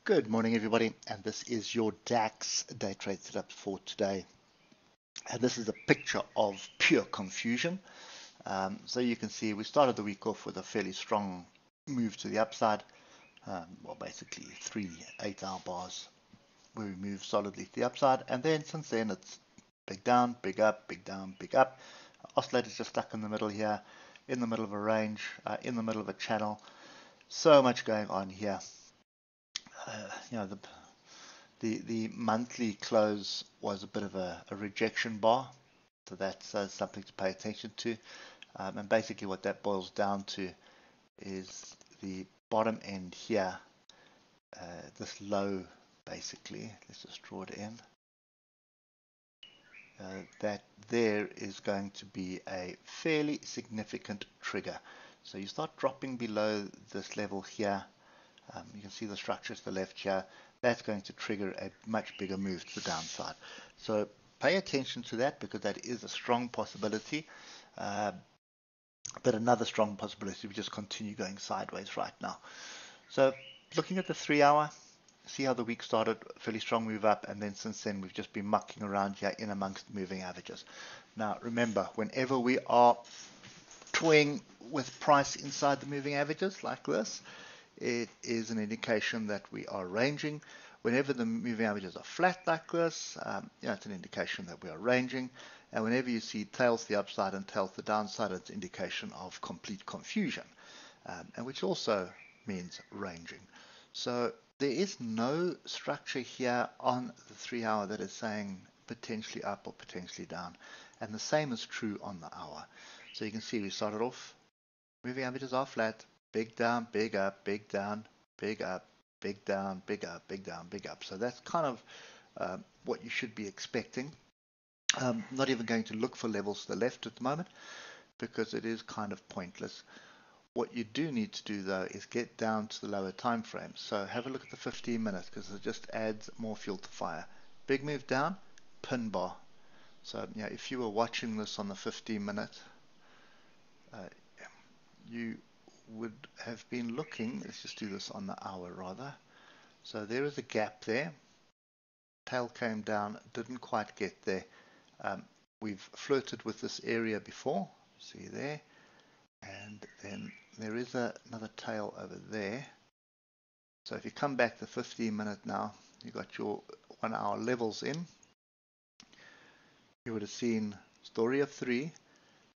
Good morning, everybody, and this is your DAX day trade setup for today. And this is a picture of pure confusion. So you can see we started the week off with a fairly strong move to the upside. Well, basically 3 8-hour bars where we move solidly to the upside, and then since then it's big down, big up, big down, big up. Oscillator's just stuck in the middle here, in the middle of a range, in the middle of a channel. So much going on here. The monthly close was a bit of a rejection bar, so that's something to pay attention to. And basically what that boils down to is the bottom end here, this low basically, let's just draw it in, that there is going to be a fairly significant trigger. So you start dropping below this level here. You can see the structure to the left here. That's going to trigger a much bigger move to the downside. So pay attention to that, because that is a strong possibility. But another strong possibility, we just continue going sideways right now. So looking at the 3-hour, see how the week started, fairly strong move up, and then since then we've just been mucking around here in amongst moving averages. Now remember, whenever we are toying with price inside the moving averages like this, it is an indication that we are ranging. Whenever the moving averages are flat like this, it's an indication that we are ranging. And whenever you see tails to the upside and tails to the downside, it's an indication of complete confusion, and which also means ranging. So there is no structure here on the 3-hour that is saying potentially up or potentially down. And the same is true on the hour. So you can see we started off, moving averages are flat, big down, big up, big down, big up, big down, big up, big down, big up. So that's kind of what you should be expecting. Not even going to look for levels to the left at the moment, because it is kind of pointless. What you do need to do though is get down to the lower time frames. So have a look at the 15 minutes, because it just adds more fuel to fire. Big move down, pin bar. So if you were watching this on the 15-minute, you would have been looking, let's just do this on the hour rather. So there is a gap there. Tail came down, didn't quite get there. We've flirted with this area before, see there, and then there is another tail over there. So if you come back to 15-minute now, you got your 1-hour levels in. You would have seen story of 3.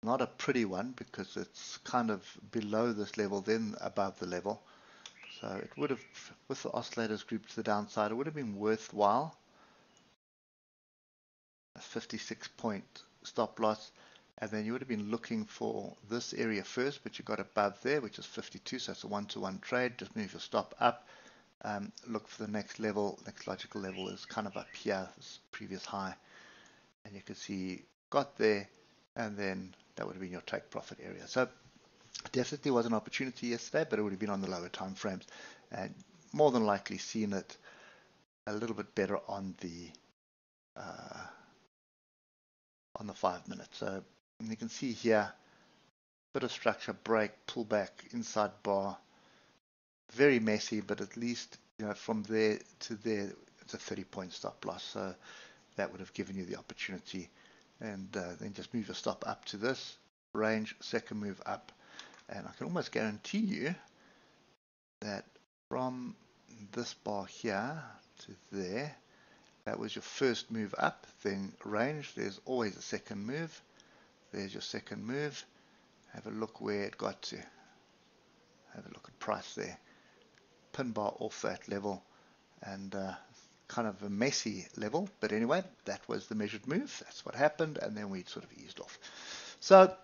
Not a pretty one, because it's kind of below this level, then above the level. So it would have, with the oscillators grouped to the downside, it would have been worthwhile. A 56-point stop loss, and then you would have been looking for this area first, but you got above there, which is 52, so it's a 1-to-1 trade. Just move your stop up. Look for the next level. Next logical level is kind of up here, this previous high, and you can see got there, and then that would have been your take profit area. So definitely was an opportunity yesterday, but it would have been on the lower time frames, and more than likely seen it a little bit better on the 5 minutes. So you can see here, bit of structure, break, pull back, inside bar, very messy, but at least from there to there it's a 30-point stop loss. So that would have given you the opportunity. And then just move your stop up to this range, second move up, and I can almost guarantee you that from this bar here to there, that was your first move up, then range. There's always a second move. There's your second move. Have a look where it got to. Have a look at price there. Pin bar off that level, and kind of a messy level, but anyway, that was the measured move. That's what happened, and then we sort of eased off. So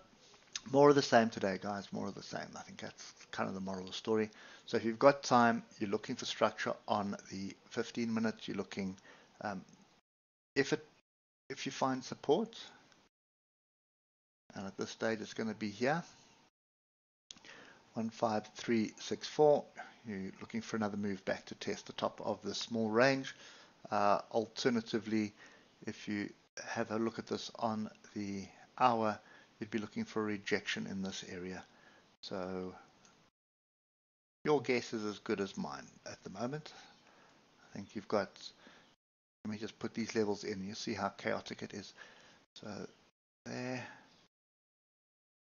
more of the same today, guys, more of the same. I think that's kind of the moral of the story. So if you've got time, you're looking for structure on the 15 minutes, you're looking, if you find support, and at this stage it's going to be here, 15364, you're looking for another move back to test the top of the small range. Alternatively, if you have a look at this on the hour, you'd be looking for a rejection in this area. So your guess is as good as mine at the moment. think you've got, let me just put these levels in. You see how chaotic it is. So there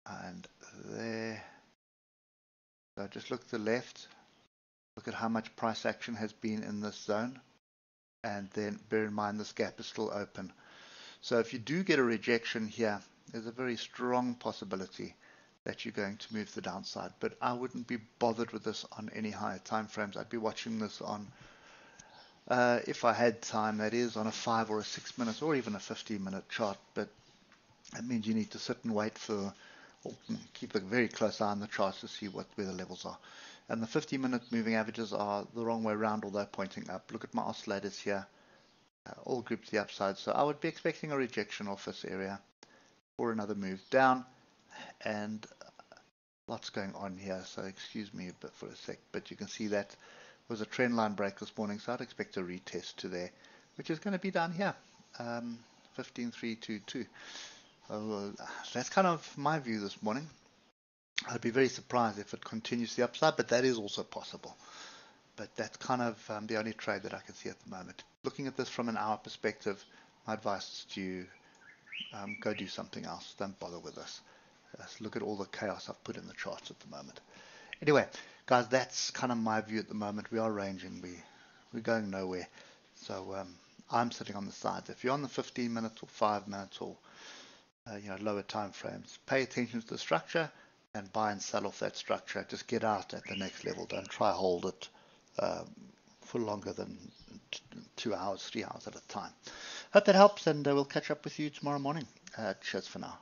and there. So just look to the left. Look at how much price action has been in this zone. And then bear in mind this gap is still open. So if you do get a rejection here, there's a very strong possibility that you're going to move the downside. But I wouldn't be bothered with this on any higher time frames. I'd be watching this on, if I had time, that is, on a 5 or a 6 minute or even a 15-minute chart. But that means you need to sit and wait for, or keep a very close eye on the charts to see where the levels are. And the 50-minute moving averages are the wrong way around, although pointing up. Look at my oscillators here, all grouped to the upside. So I would be expecting a rejection off this area or another move down. And lots going on here, so excuse me a bit for a sec, but you can see that was a trend line break this morning, so I'd expect a retest to there, which is going to be down here, 15.322. That's kind of my view this morning. I'd be very surprised if it continues the upside, but that is also possible. But that's kind of the only trade that I can see at the moment. Looking at this from an hour perspective, my advice is to go do something else. Don't bother with this. Look at all the chaos I've put in the charts at the moment. Anyway, guys, that's kind of my view at the moment. We are ranging. We're going nowhere. So I'm sitting on the sides. If you're on the 15 minutes or 5 minutes or lower time frames, pay attention to the structure and buy and sell off that structure. Just get out at the next level. Don't try hold it for longer than 2 hours, 3 hours at a time. Hope that helps, and we'll catch up with you tomorrow morning. Cheers for now.